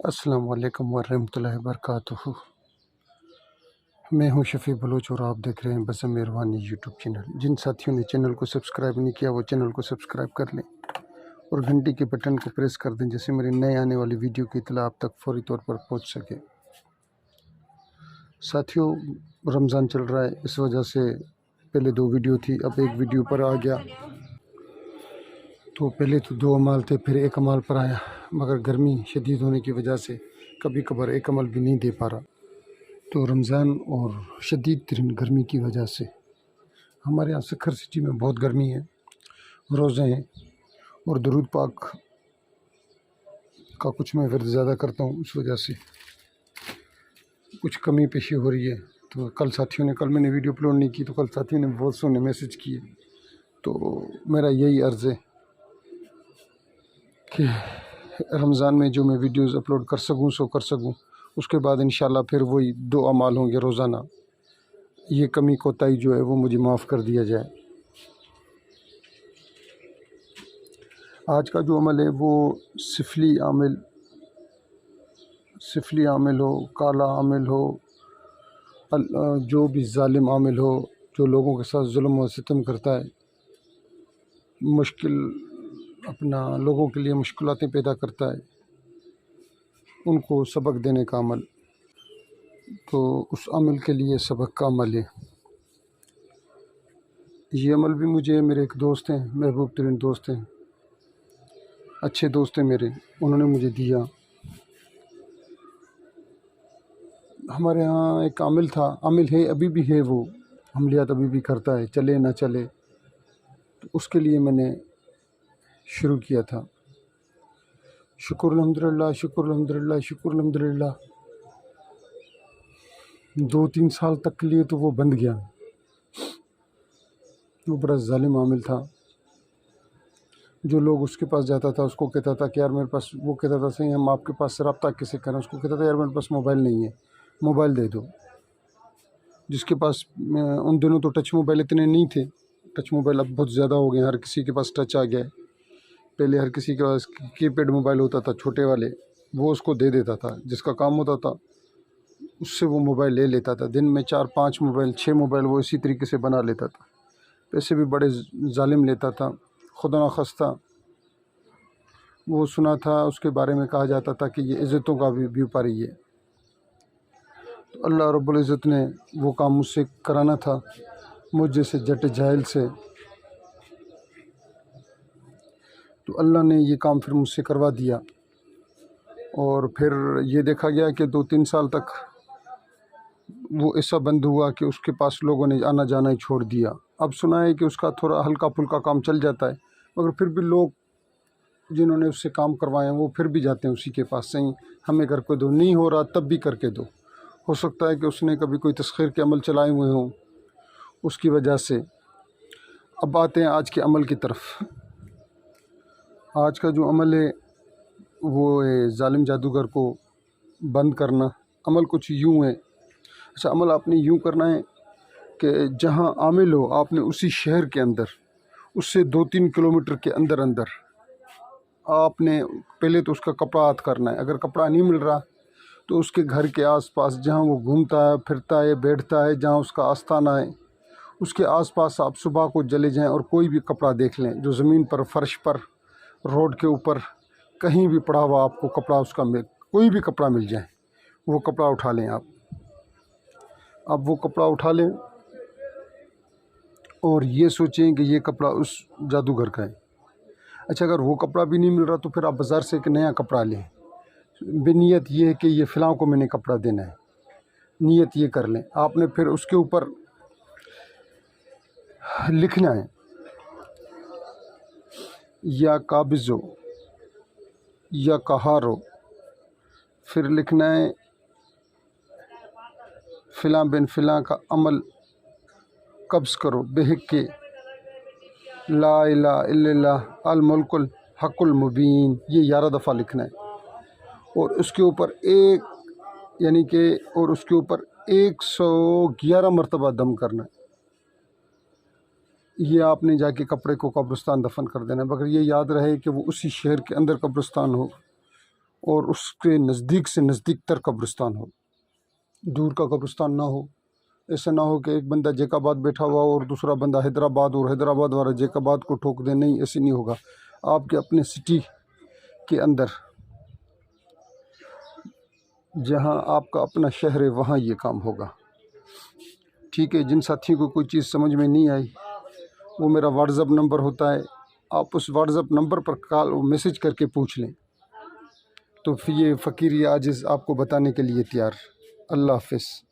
السلام علیکم ورحمۃ اللہ وبرکاتہ۔ میں ہوں شفیع بلوچ اور آپ دیکھ رہے ہیں بس مہربانی یوٹیوب چینل۔ جن ساتھیوں نے چینل کو سبسکرائب نہیں کیا وہ چینل کو سبسکرائب کر لیں اور گھنٹی کے بٹن کو پریس کر دیں جیسے میری نئے آنے والی ویڈیو کی اطلاع آپ تک فوری طور پر پہنچ سکے۔ ساتھیوں، رمضان چل رہا ہے، اس وجہ سے پہلے 2 ویڈیو تھی، اب ایک ویڈیو پر آ گیا۔ تو پہلے تو 2 عمال تھے، پھر ایک عمال پر آیا، مگر گرمی شدید ہونے کی وجہ سے کبھی کبھار ایک عمل بھی نہیں دے پا رہا۔ تو رمضان اور شدید ترین گرمی کی وجہ سے ہمارے یہاں سکھر سٹی میں بہت گرمی ہے، روزے ہیں اور درود پاک کا کچھ میں ورد زیادہ کرتا ہوں، اس وجہ سے کچھ کمی پیشی ہو رہی ہے۔ تو کل میں نے ویڈیو اپلوڈ نہیں کی، تو کل ساتھیوں نے بہت سونے میسج کیے۔ تو میرا یہی عرض ہے کہ رمضان میں جو میں ویڈیوز اپلوڈ کر سکوں سو کر سکوں، اس کے بعد انشاءاللہ پھر وہی 2 اعمال ہوں گے روزانہ۔ یہ کمی کوتاہی جو ہے وہ مجھے معاف کر دیا جائے۔ آج کا جو عمل ہے وہ سفلی عامل ہو، کالا عامل ہو، جو بھی ظالم عامل ہو، جو لوگوں کے ساتھ ظلم و ستم کرتا ہے، لوگوں کے لیے مشکلاتیں پیدا کرتا ہے، ان کو سبق دینے کا عمل، تو اس عمل کے لیے سبق کا عمل ہے۔ یہ عمل بھی مجھے میرے ایک دوست ہیں، محبوب ترین دوست ہیں، اچھے دوست ہیں میرے، انہوں نے مجھے دیا۔ ہمارے ہاں ایک عامل ہے، ابھی بھی ہے، وہ عملیات ابھی بھی کرتا ہے، چلے نہ چلے، تو اس کے لیے میں نے شروع کیا تھا۔ شکر الحمدللہ، شکر الحمدللہ، شکر الحمدللہ۔ 2-3 سال تک کے لیے تو وہ بند گیا۔ وہ بڑا ظالم عامل تھا، جو لوگ اس کے پاس جاتا تھا اس کو کہتا تھا کہ یار میرے پاس، وہ کہتا تھا صحیح ہم آپ کے پاس رابطہ کیسے کریں، اس کو کہتا تھا یار میرے پاس موبائل نہیں ہے، موبائل دے دو۔ جس کے پاس ان دنوں تو ٹچ موبائل اتنے نہیں تھے، ٹچ موبائل اب بہت زیادہ ہو گئے ہیں، ہر کسی کے پاس ٹچ آ گیا ہے۔ پہلے ہر کسی کے پاس کی پیڈ موبائل ہوتا تھا، چھوٹے والے، وہ اس کو دے دیتا تھا، جس کا کام ہوتا تھا اس سے وہ موبائل لے لیتا تھا۔ دن میں 4-5 موبائل، 6 موبائل وہ اسی طریقے سے بنا لیتا تھا، پیسے بھی بڑے ظالم لیتا تھا۔ خدا نخواستہ وہ سنا تھا، اس کے بارے میں کہا جاتا تھا کہ یہ عزتوں کا بھی بیوپاری ہے۔ تو اللہ رب العزت نے وہ کام مجھ سے کرانا تھا، مجھ جیسے جٹ جاہل سے، تو اللہ نے یہ کام پھر مجھ سے کروا دیا۔ اور پھر یہ دیکھا گیا کہ 2-3 سال تک وہ ایسا بند ہوا کہ اس کے پاس لوگوں نے آنا جانا ہی چھوڑ دیا۔ اب سنا ہے کہ اس کا تھوڑا ہلکا پھلکا کام چل جاتا ہے، مگر پھر بھی لوگ جنہوں نے اس سے کام کروائے ہیں وہ پھر بھی جاتے ہیں اسی کے پاس، صحیح ہمیں کر کے دو، نہیں ہو رہا تب بھی کر کے دو۔ ہو سکتا ہے کہ اس نے کبھی کوئی تسخیر کے عمل چلائے ہوئے ہوں، اس کی وجہ سے۔ اب آتے ہیں آج کے عمل کی طرف۔ آج کا جو عمل ہے وہ ہے ظالم جادوگر کو بند کرنا۔ عمل کچھ یوں ہے، اچھا عمل آپ نے یوں کرنا ہے کہ جہاں عامل ہو آپ نے اسی شہر کے اندر، اس سے 2-3 کلومیٹر کے اندر آپ نے پہلے تو اس کا کپڑا ہاتھ کرنا ہے۔ اگر کپڑا نہیں مل رہا تو اس کے گھر کے آس پاس جہاں وہ گھومتا ہے، پھرتا ہے، بیٹھتا ہے، جہاں اس کا آستانہ ہے، اس کے آس پاس آپ صبح کو چلے جائیں اور کوئی بھی کپڑا دیکھ لیں جو زمین پر، فرش پر، روڈ کے اوپر کہیں بھی پڑا ہوا آپ کو کپڑا، اس کا کوئی بھی کپڑا مل جائے، وہ کپڑا اٹھا لیں آپ۔ اب وہ کپڑا اٹھا لیں اور یہ سوچیں کہ یہ کپڑا اس جادوگر کا ہے۔ اچھا اگر وہ کپڑا بھی نہیں مل رہا تو پھر آپ بازار سے ایک نیا کپڑا لیں، بنیت یہ ہے کہ یہ فلاں کو میں نے کپڑا دینا ہے، نیت یہ کر لیں۔ آپ نے پھر اس کے اوپر لکھنا ہے یا قابض ہو یا قہار ہو، پھر لکھنا ہے فلاں بن فلاں کا عمل قبض کرو بحق کے لا الہ الا اللہ الملک الحق المبین، یہ 11 دفعہ لکھنا ہے۔ اور اس کے اوپر اور اس کے اوپر 111 مرتبہ دم کرنا ہے۔ یہ آپ نے جا کے کپڑے کو قبرستان دفن کر دینا ہے، مگر یہ یاد رہے کہ وہ اسی شہر کے اندر قبرستان ہو، اور اس کے نزدیک سے نزدیک تر قبرستان ہو، دور کا قبرستان نہ ہو۔ ایسا نہ ہو کہ ایک بندہ جیک آباد بیٹھا ہوا اور دوسرا بندہ حیدرآباد، اور حیدرآباد والا جیک آباد کو ٹھوک دے، نہیں، ایسے نہیں ہوگا۔ آپ کے اپنے سٹی کے اندر جہاں آپ کا اپنا شہر ہے وہاں یہ کام ہوگا۔ ٹھیک ہے، جن ساتھیوں کو کوئی چیز سمجھ میں نہیں آئی، وہ میرا واٹس ایپ نمبر ہوتا ہے، آپ اس واٹس ایپ نمبر پر کال میسج کر کے پوچھ لیں، تو پھر یہ فقیر یا عاجز آپ کو بتانے کے لیے تیار۔ اللہ حافظ۔